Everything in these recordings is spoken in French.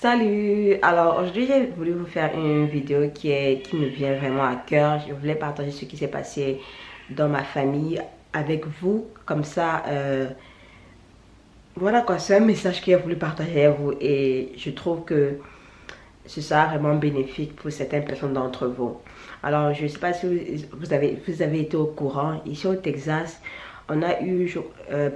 Salut! Alors aujourd'hui j'ai voulu vous faire une vidéo qui me vient vraiment à cœur. Je voulais partager ce qui s'est passé dans ma famille avec vous. Comme ça, voilà quoi, c'est un message que j'ai voulu partager avec vous. Et je trouve que ce sera vraiment bénéfique pour certaines personnes d'entre vous. Alors je ne sais pas si vous avez été au courant. Ici au Texas, on a eu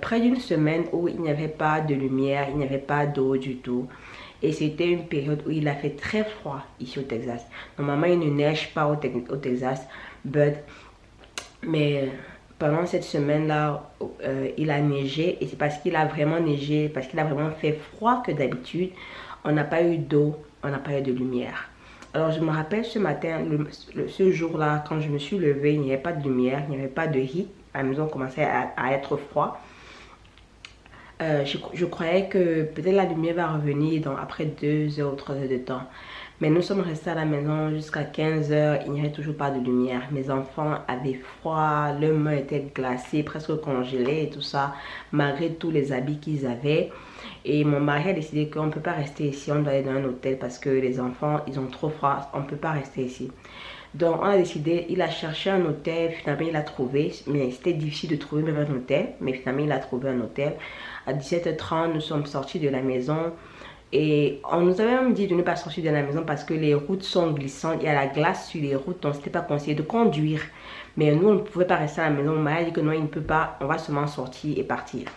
près d'une semaine où il n'y avait pas de lumière, il n'y avait pas d'eau du tout. Et c'était une période où il a fait très froid ici au Texas. Normalement, il ne neige pas au Texas, mais pendant cette semaine-là, il a neigé. Et c'est parce qu'il a vraiment neigé, parce qu'il a vraiment fait froid que d'habitude, on n'a pas eu d'eau, on n'a pas eu de lumière. Alors, je me rappelle ce matin, ce jour-là, quand je me suis levée, il n'y avait pas de lumière, il n'y avait pas de heat. La maison commençait à être froid. Je croyais que peut-être la lumière va revenir après 2 heures ou 3 heures de temps. Mais nous sommes restés à la maison jusqu'à 15 heures. Il n'y avait toujours pas de lumière. Mes enfants avaient froid. Leurs mains étaient glacées, presque congelées et tout ça. Malgré tous les habits qu'ils avaient. Et mon mari a décidé qu'on ne peut pas rester ici. On doit aller dans un hôtel parce que les enfants, ils ont trop froid. On ne peut pas rester ici. Donc on a décidé, il a cherché un hôtel, finalement il a trouvé, mais c'était difficile de trouver même un hôtel, mais finalement il a trouvé un hôtel. À 17h30, nous sommes sortis de la maison et on nous avait même dit de ne pas sortir de la maison parce que les routes sont glissantes, il y a la glace sur les routes, donc c'était pas conseillé de conduire. Mais nous on ne pouvait pas rester à la maison, mon mari a dit que non il ne peut pas, on va seulement sortir et partir.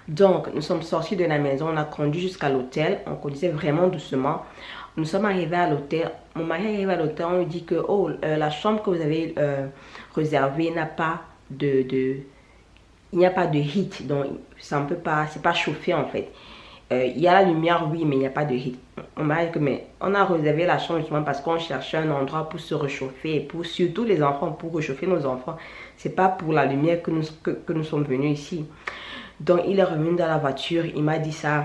Donc, nous sommes sortis de la maison, on a conduit jusqu'à l'hôtel, on conduisait vraiment doucement. Nous sommes arrivés à l'hôtel, mon mari est arrivé à l'hôtel, on lui dit que la chambre que vous avez réservée n'a pas il n'y a pas de heat, donc ça ne peut pas, c'est pas chauffé en fait. Il y a la lumière, oui, mais il n'y a pas de heat. On m'a dit que, mais on a réservé la chambre justement parce qu'on cherchait un endroit pour se réchauffer, et pour surtout les enfants, pour réchauffer nos enfants. C'est pas pour la lumière que nous sommes venus ici. Donc il est revenu dans la voiture, il m'a dit ça.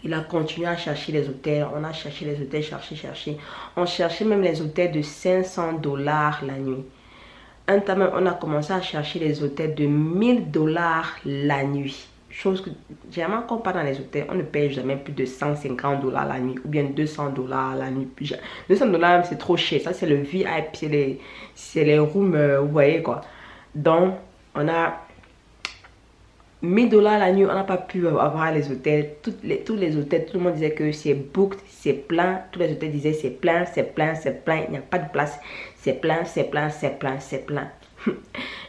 Il a continué à chercher les hôtels. On a cherché les hôtels, cherché. On cherchait même les hôtels de 500 $ la nuit. Un temps même, on a commencé à chercher les hôtels de 1000 $ la nuit. Chose que, généralement, quand on part dans les hôtels, on ne paye jamais plus de 150 $ la nuit. Ou bien 200 $ la nuit. 200 $ c'est trop cher. Ça, c'est le VIP, c'est les rooms, vous voyez quoi. Donc, on a 1000 $ la nuit, on n'a pas pu avoir les hôtels. Tous les hôtels, tout le monde disait que c'est booked, c'est plein. Tous les hôtels disaient c'est plein, c'est plein, c'est plein. Il n'y a pas de place. C'est plein, c'est plein, c'est plein, c'est plein.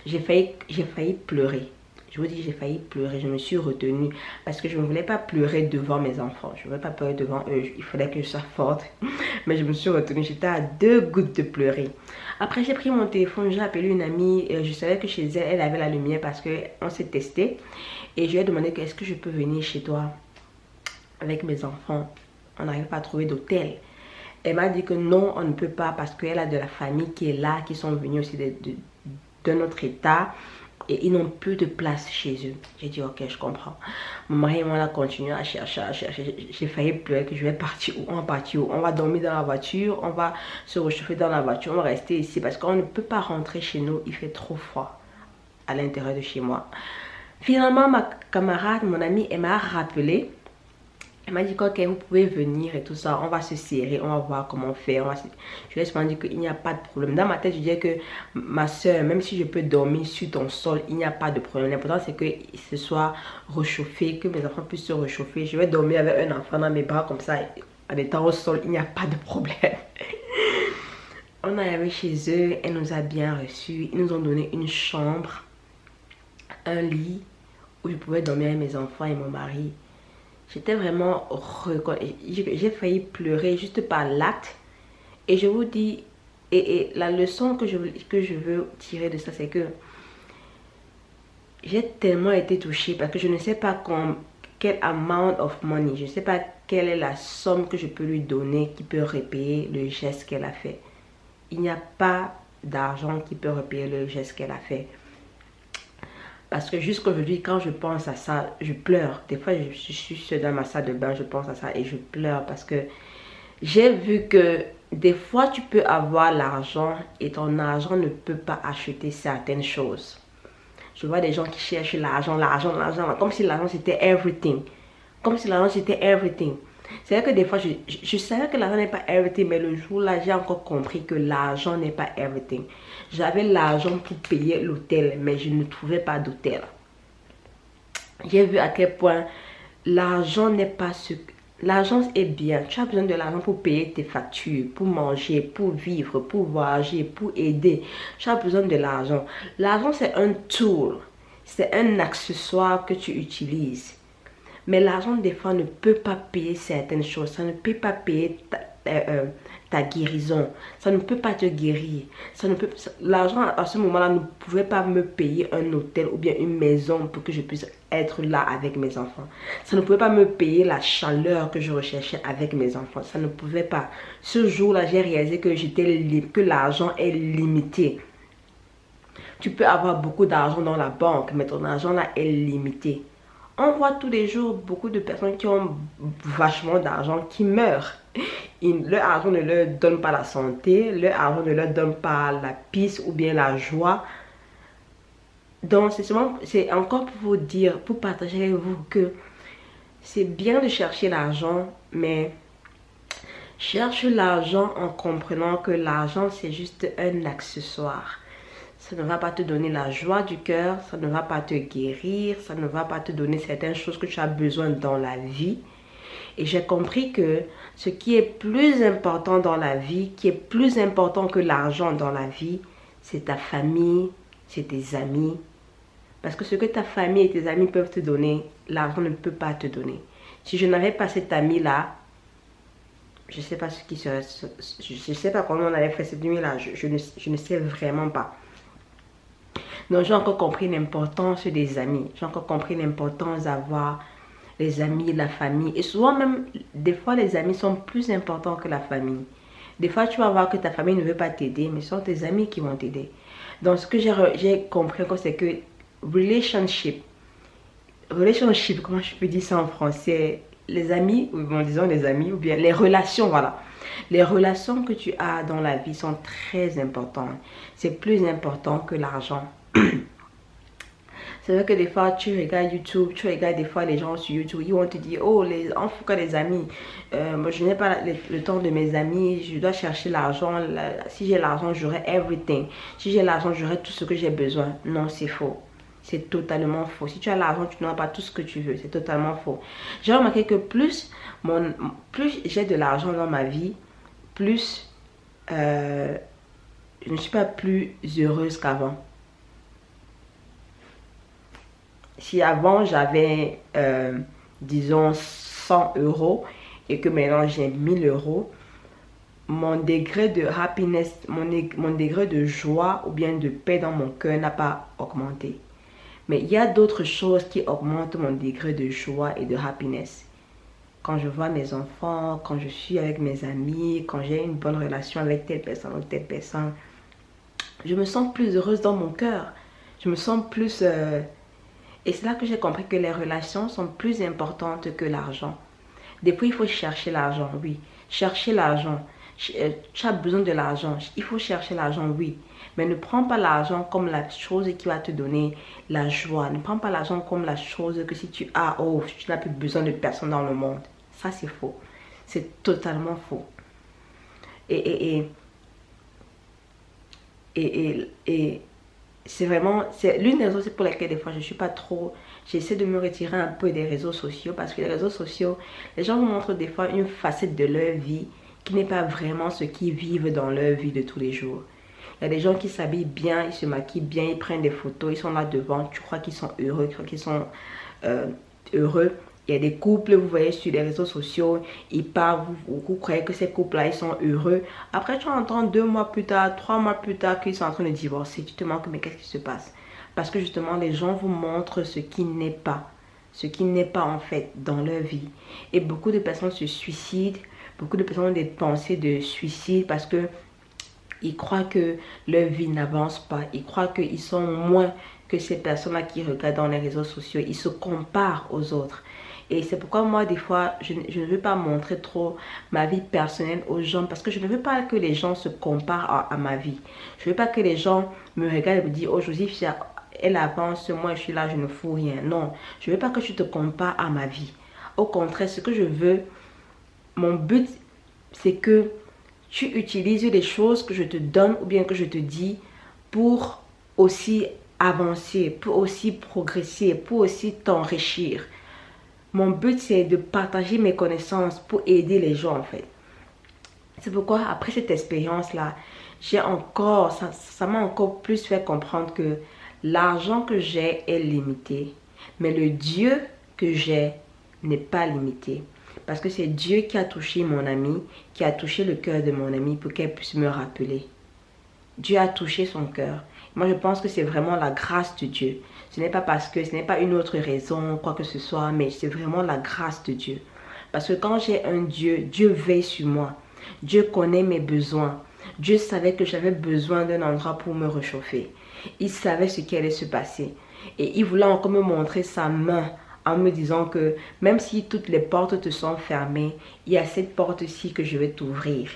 J'ai failli pleurer. Je vous dis, j'ai failli pleurer. Je me suis retenue parce que je ne voulais pas pleurer devant mes enfants. Je ne voulais pas pleurer devant eux. Il fallait que je sois forte. Mais je me suis retenue. J'étais à 2 gouttes de pleurer. Après, j'ai pris mon téléphone. J'ai appelé une amie. Je savais que chez elle, elle avait la lumière parce qu'on s'est testé. Et je lui ai demandé est-ce que je peux venir chez toi avec mes enfants. On n'arrive pas à trouver d'hôtel. Elle m'a dit que non, on ne peut pas parce qu'elle a de la famille qui est là, qui sont venus aussi d'un autre état. Et ils n'ont plus de place chez eux. J'ai dit ok, je comprends. Mon mari et moi on a continué à chercher, J'ai failli pleurer que je vais partir où? On va partir où? On va dormir dans la voiture, on va se réchauffer dans la voiture, on va rester ici parce qu'on ne peut pas rentrer chez nous. Il fait trop froid à l'intérieur de chez moi. Finalement, ma camarade, mon amie, elle m'a rappelé. Elle m'a dit ok, vous pouvez venir et tout ça. On va se serrer, on va voir comment faire. Je lui ai seulement dit qu'il n'y a pas de problème. Dans ma tête, je disais que ma soeur, même si je peux dormir sur ton sol, il n'y a pas de problème. L'important, c'est que ce soit réchauffé, que mes enfants puissent se réchauffer. Je vais dormir avec un enfant dans mes bras comme ça, en étant au sol, il n'y a pas de problème. On est arrivé chez eux, elle nous a bien reçus. Ils nous ont donné une chambre, un lit où je pouvais dormir avec mes enfants et mon mari. J'étais vraiment j'ai failli pleurer juste par l'acte. Et je vous dis, et la leçon que je veux tirer de ça, c'est que j'ai tellement été touchée parce que je ne sais pas quel amount of money, je ne sais pas quelle est la somme que je peux lui donner qui peut repayer le geste qu'elle a fait. Il n'y a pas d'argent qui peut repayer le geste qu'elle a fait. Parce que jusqu'aujourd'hui, quand je pense à ça, je pleure. Des fois, je suis seule dans ma salle de bain, je pense à ça et je pleure parce que j'ai vu que des fois, tu peux avoir l'argent et ton argent ne peut pas acheter certaines choses. Je vois des gens qui cherchent l'argent, comme si l'argent c'était everything. Comme si l'argent c'était everything. C'est vrai que des fois, je savais que l'argent n'est pas everything, mais le jour-là, j'ai encore compris que l'argent n'est pas everything. J'avais l'argent pour payer l'hôtel, mais je ne trouvais pas d'hôtel. J'ai vu à quel point l'argent n'est pas ce... L'argent est bien. Tu as besoin de l'argent pour payer tes factures, pour manger, pour vivre, pour voyager, pour aider. Tu as besoin de l'argent. L'argent, c'est un tool. C'est un accessoire que tu utilises. Mais l'argent, des fois, ne peut pas payer certaines choses. Ça ne peut pas payer ta guérison. Ça ne peut pas te guérir. L'argent, à ce moment-là, ne pouvait pas me payer un hôtel ou bien une maison pour que je puisse être là avec mes enfants. Ça ne pouvait pas me payer la chaleur que je recherchais avec mes enfants. Ça ne pouvait pas. Ce jour-là, j'ai réalisé que l'argent est limité. Tu peux avoir beaucoup d'argent dans la banque, mais ton argent là est limité. On voit tous les jours beaucoup de personnes qui ont vachement d'argent qui meurent. Leur argent ne leur donne pas la santé, leur argent ne leur donne pas la peace ou bien la joie. Donc c'est encore pour vous dire, pour partager avec vous que c'est bien de chercher l'argent, mais cherche l'argent en comprenant que l'argent c'est juste un accessoire. Ça ne va pas te donner la joie du cœur, ça ne va pas te guérir, ça ne va pas te donner certaines choses que tu as besoin dans la vie. Et j'ai compris que ce qui est plus important dans la vie, qui est plus important que l'argent dans la vie, c'est ta famille, c'est tes amis. Parce que ce que ta famille et tes amis peuvent te donner, l'argent ne peut pas te donner. Si je n'avais pas cet ami-là, je ne sais pas ce qui serait, je ne sais pas comment on allait faire cette nuit-là, je ne sais vraiment pas. Donc j'ai encore compris l'importance des amis. J'ai encore compris l'importance d'avoir les amis, la famille. Et souvent même, des fois les amis sont plus importants que la famille. Des fois tu vas voir que ta famille ne veut pas t'aider, mais ce sont tes amis qui vont t'aider. Donc ce que j'ai compris encore, c'est que relationship, comment je peux dire ça en français? Les amis, bon, disons les amis, ou bien les relations, voilà. Les relations que tu as dans la vie sont très importantes. C'est plus important que l'argent. C'est vrai que des fois tu regardes YouTube, tu regardes des fois les gens sur YouTube, ils vont te dire, oh, en tout cas les amis, moi je n'ai pas le temps de mes amis, je dois chercher l'argent, si j'ai l'argent j'aurai everything, si j'ai l'argent j'aurai tout ce que j'ai besoin. Non, c'est faux. C'est totalement faux. Si tu as l'argent, tu n'auras pas tout ce que tu veux. C'est totalement faux. J'ai remarqué que plus j'ai de l'argent dans ma vie, plus je ne suis pas plus heureuse qu'avant. Si avant j'avais, disons, 100 € et que maintenant j'ai 1000 €, mon degré de happiness, mon degré de joie ou bien de paix dans mon cœur n'a pas augmenté. Mais il y a d'autres choses qui augmentent mon degré de joie et de happiness. Quand je vois mes enfants, quand je suis avec mes amis, quand j'ai une bonne relation avec telle personne ou telle personne, je me sens plus heureuse dans mon cœur. Je me sens plus... Et c'est là que j'ai compris que les relations sont plus importantes que l'argent. Des fois, il faut chercher l'argent, oui. Chercher l'argent. Tu as besoin de l'argent. Il faut chercher l'argent, oui. Mais ne prends pas l'argent comme la chose qui va te donner la joie. Ne prends pas l'argent comme la chose que si tu as, oh, tu n'as plus besoin de personne dans le monde. Ça, c'est faux. C'est totalement faux. Et c'est vraiment, c'est l'une des raisons pour lesquelles des fois je suis pas trop, j'essaie de me retirer un peu des réseaux sociaux, parce que les réseaux sociaux, les gens vous montrent des fois une facette de leur vie qui n'est pas vraiment ce qu'ils vivent dans leur vie de tous les jours. Il y a des gens qui s'habillent bien, ils se maquillent bien, ils prennent des photos, ils sont là devant, tu crois qu'ils sont heureux, tu crois qu'ils sont heureux. Il y a des couples, vous voyez sur les réseaux sociaux, ils parlent, vous croyez que ces couples-là, ils sont heureux. Après, tu entends 2 mois plus tard, 3 mois plus tard qu'ils sont en train de divorcer. Tu te demandes, mais qu'est-ce qui se passe? Parce que justement, les gens vous montrent ce qui n'est pas. Ce qui n'est pas en fait dans leur vie. Et beaucoup de personnes se suicident. Beaucoup de personnes ont des pensées de suicide parce que ils croient que leur vie n'avance pas. Ils croient qu'ils sont moins que ces personnes-là qui regardent dans les réseaux sociaux. Ils se comparent aux autres. Et c'est pourquoi moi, des fois, je ne veux pas montrer trop ma vie personnelle aux gens. Parce que je ne veux pas que les gens se comparent à ma vie. Je ne veux pas que les gens me regardent et me disent, oh Joseph, elle avance, moi je suis là, je ne fous rien. Non, je ne veux pas que tu te compares à ma vie. Au contraire, ce que je veux, mon but, c'est que tu utilises les choses que je te donne ou bien que je te dis pour aussi avancer, pour aussi progresser, pour aussi t'enrichir. Mon but, c'est de partager mes connaissances pour aider les gens, en fait. C'est pourquoi, après cette expérience-là, ça m'a encore plus fait comprendre que l'argent que j'ai est limité, mais le Dieu que j'ai n'est pas limité. Parce que c'est Dieu qui a touché mon amie, qui a touché le cœur de mon amie pour qu'elle puisse me rappeler. Dieu a touché son cœur. Moi, je pense que c'est vraiment la grâce de Dieu. Ce n'est pas une autre raison, quoi que ce soit, mais c'est vraiment la grâce de Dieu. Parce que quand j'ai un Dieu, Dieu veille sur moi. Dieu connaît mes besoins. Dieu savait que j'avais besoin d'un endroit pour me réchauffer. Il savait ce qui allait se passer. Et il voulait encore me montrer sa main en me disant que même si toutes les portes te sont fermées, il y a cette porte-ci que je vais t'ouvrir.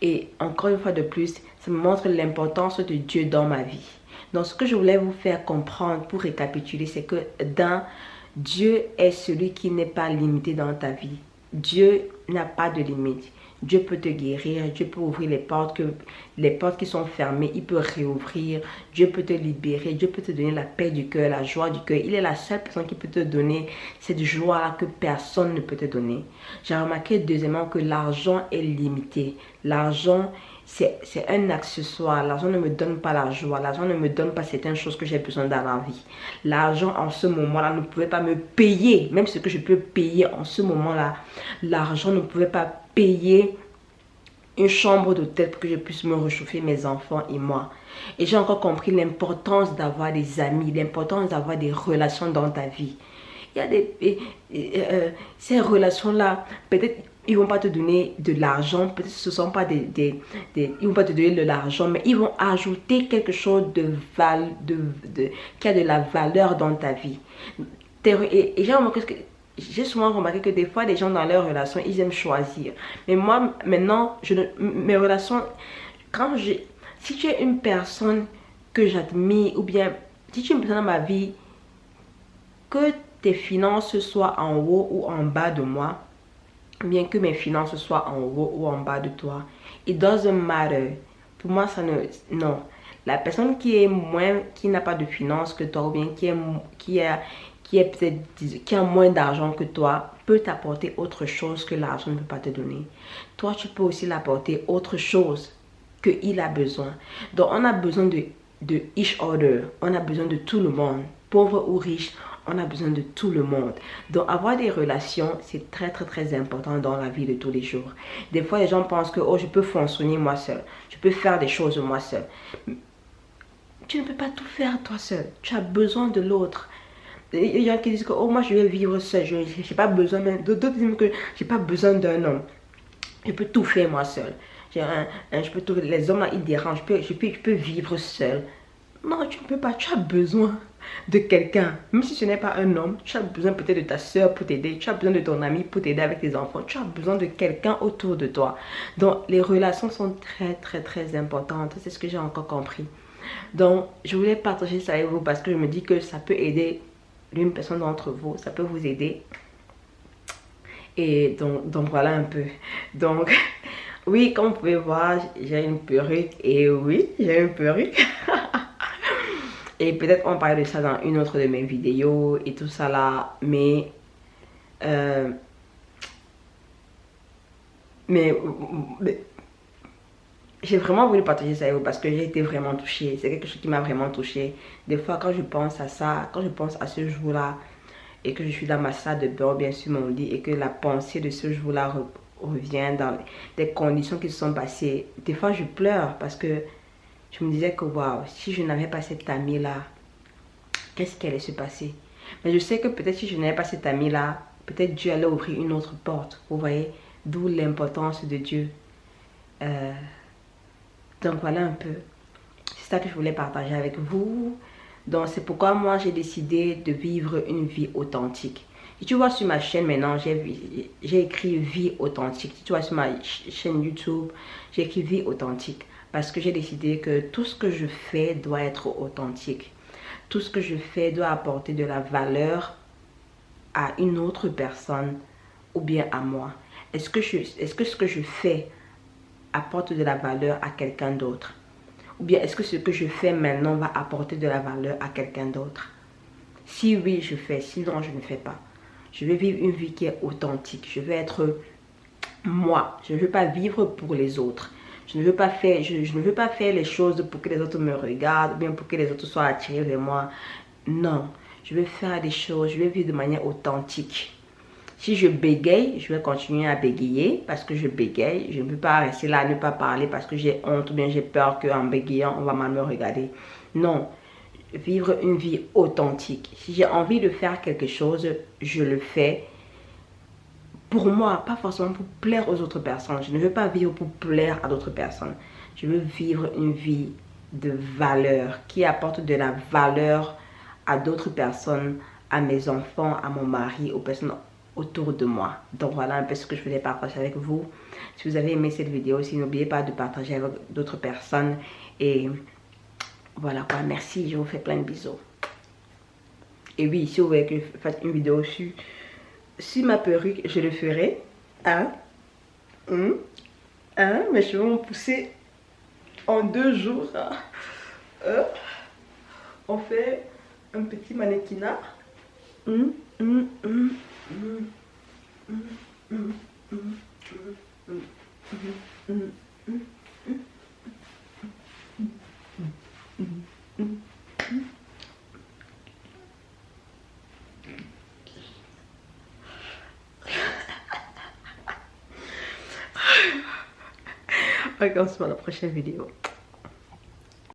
Et encore une fois de plus, ça me montre l'importance de Dieu dans ma vie. Donc ce que je voulais vous faire comprendre pour récapituler, c'est que Dieu est celui qui n'est pas limité dans ta vie. Dieu n'a pas de limite. Dieu peut te guérir, Dieu peut ouvrir les portes qui sont fermées, il peut réouvrir, Dieu peut te libérer, Dieu peut te donner la paix du cœur, la joie du cœur. Il est la seule personne qui peut te donner cette joie-là que personne ne peut te donner. J'ai remarqué deuxièmement que l'argent est limité. L'argent, c'est un accessoire. L'argent ne me donne pas la joie. L'argent ne me donne pas certaines choses que j'ai besoin dans la vie. L'argent en ce moment-là ne pouvait pas me payer. Même ce que je peux payer en ce moment-là, l'argent ne pouvait pas payer une chambre d'hôtel pour que je puisse me réchauffer, mes enfants et moi. Et j'ai encore compris l'importance d'avoir des amis, l'importance d'avoir des relations dans ta vie. Il y a ces relations-là, peut-être ils vont pas te donner de l'argent, peut-être ce ne sont pas ils vont pas te donner de l'argent, mais ils vont ajouter quelque chose qui a de la valeur dans ta vie. Et j'ai souvent remarqué que des fois, les gens dans leurs relations, ils aiment choisir. Mais moi, maintenant, mes relations, si tu es une personne que j'admire, ou bien si tu es une personne dans ma vie, que tes finances soient en haut ou en bas de moi, bien que mes finances soient en haut ou en bas de toi, it doesn't matter. Pour moi, non. La personne qui n'a pas de finances que toi, ou bien qui a moins d'argent que toi, peut t'apporter autre chose que l'argent ne peut pas te donner. Toi, tu peux aussi l'apporter autre chose qu'il a besoin. Donc, on a besoin de each other. On a besoin de tout le monde. Pauvre ou riche, on a besoin de tout le monde. Donc, avoir des relations, c'est très, très, très important dans la vie de tous les jours. Des fois, les gens pensent que, oh, je peux fonctionner moi seul. Je peux faire des choses moi seul. Tu ne peux pas tout faire toi seul. Tu as besoin de l'autre. Il y a qui disent que, oh, moi, je vais vivre seul. Je n'ai pas besoin, d'autres disent que je n'ai pas besoin d'un homme. Je peux tout faire moi seul. Les hommes là, ils dérangent. Je peux vivre seul. Non, tu ne peux pas. Tu as besoin de quelqu'un. Même si ce n'est pas un homme, tu as besoin peut-être de ta soeur pour t'aider. Tu as besoin de ton ami pour t'aider avec tes enfants. Tu as besoin de quelqu'un autour de toi. Donc, les relations sont très, très, très importantes. C'est ce que j'ai encore compris. Donc, je voulais partager ça avec vous parce que je me dis que ça peut aider l'une personne d'entre vous. Ça peut vous aider. Et donc voilà un peu. Donc, oui, comme vous pouvez voir, j'ai une perruque. Et oui, j'ai une perruque. Et peut-être on parle de ça dans une autre de mes vidéos et tout ça là. Mais j'ai vraiment voulu partager ça avec vous parce que j'ai été vraiment touchée. C'est quelque chose qui m'a vraiment touchée. Des fois, quand je pense à ça, quand je pense à ce jour-là, et que je suis dans ma salle de bain, bien sûr mon lit, et que la pensée de ce jour-là revient dans des conditions qui se sont passées, des fois je pleure parce que je me disais que waouh, si je n'avais pas cette amie-là, qu'est-ce qui allait se passer? Mais je sais que peut-être si je n'avais pas cette amie-là, peut-être Dieu allait ouvrir une autre porte. Vous voyez, d'où l'importance de Dieu. Donc voilà un peu. C'est ça que je voulais partager avec vous. Donc c'est pourquoi moi j'ai décidé de vivre une vie authentique. Si tu vois sur ma chaîne maintenant, j'ai écrit vie authentique. Si tu vois sur ma chaîne YouTube, j'ai écrit vie authentique. Parce que j'ai décidé que tout ce que je fais doit être authentique. Tout ce que je fais doit apporter de la valeur à une autre personne ou bien à moi. Est-ce que ce que je fais apporte de la valeur à quelqu'un d'autre? Ou bien est-ce que ce que je fais maintenant va apporter de la valeur à quelqu'un d'autre? Si oui, je fais. Sinon, je ne fais pas. Je veux vivre une vie qui est authentique. Je veux être moi. Je ne veux pas vivre pour les autres. Je ne veux pas faire, je ne veux pas faire les choses pour que les autres me regardent, ou bien pour que les autres soient attirés vers moi. Non. Je veux faire des choses, je veux vivre de manière authentique. Si je bégaye, je vais continuer à bégayer parce que je bégaye. Je ne peux pas rester là à ne pas parler parce que j'ai honte ou bien j'ai peur qu'en bégayant, on va mal me regarder. Non. Vivre une vie authentique. Si j'ai envie de faire quelque chose, je le fais pour moi, pas forcément pour plaire aux autres personnes. Je ne veux pas vivre pour plaire à d'autres personnes. Je veux vivre une vie de valeur qui apporte de la valeur à d'autres personnes, à mes enfants, à mon mari, aux personnes autour de moi. Donc voilà un peu ce que je voulais partager avec vous. Si vous avez aimé cette vidéo aussi, n'oubliez pas de partager avec d'autres personnes. Et voilà quoi, merci, je vous fais plein de bisous. Et oui, si vous voulez que je fasse une vidéo sur ma perruque, je le ferai. Hein? Mes cheveux vont pousser en 2 jours. On fait un petit mannequinat. Ok, on se voit dans la prochaine vidéo.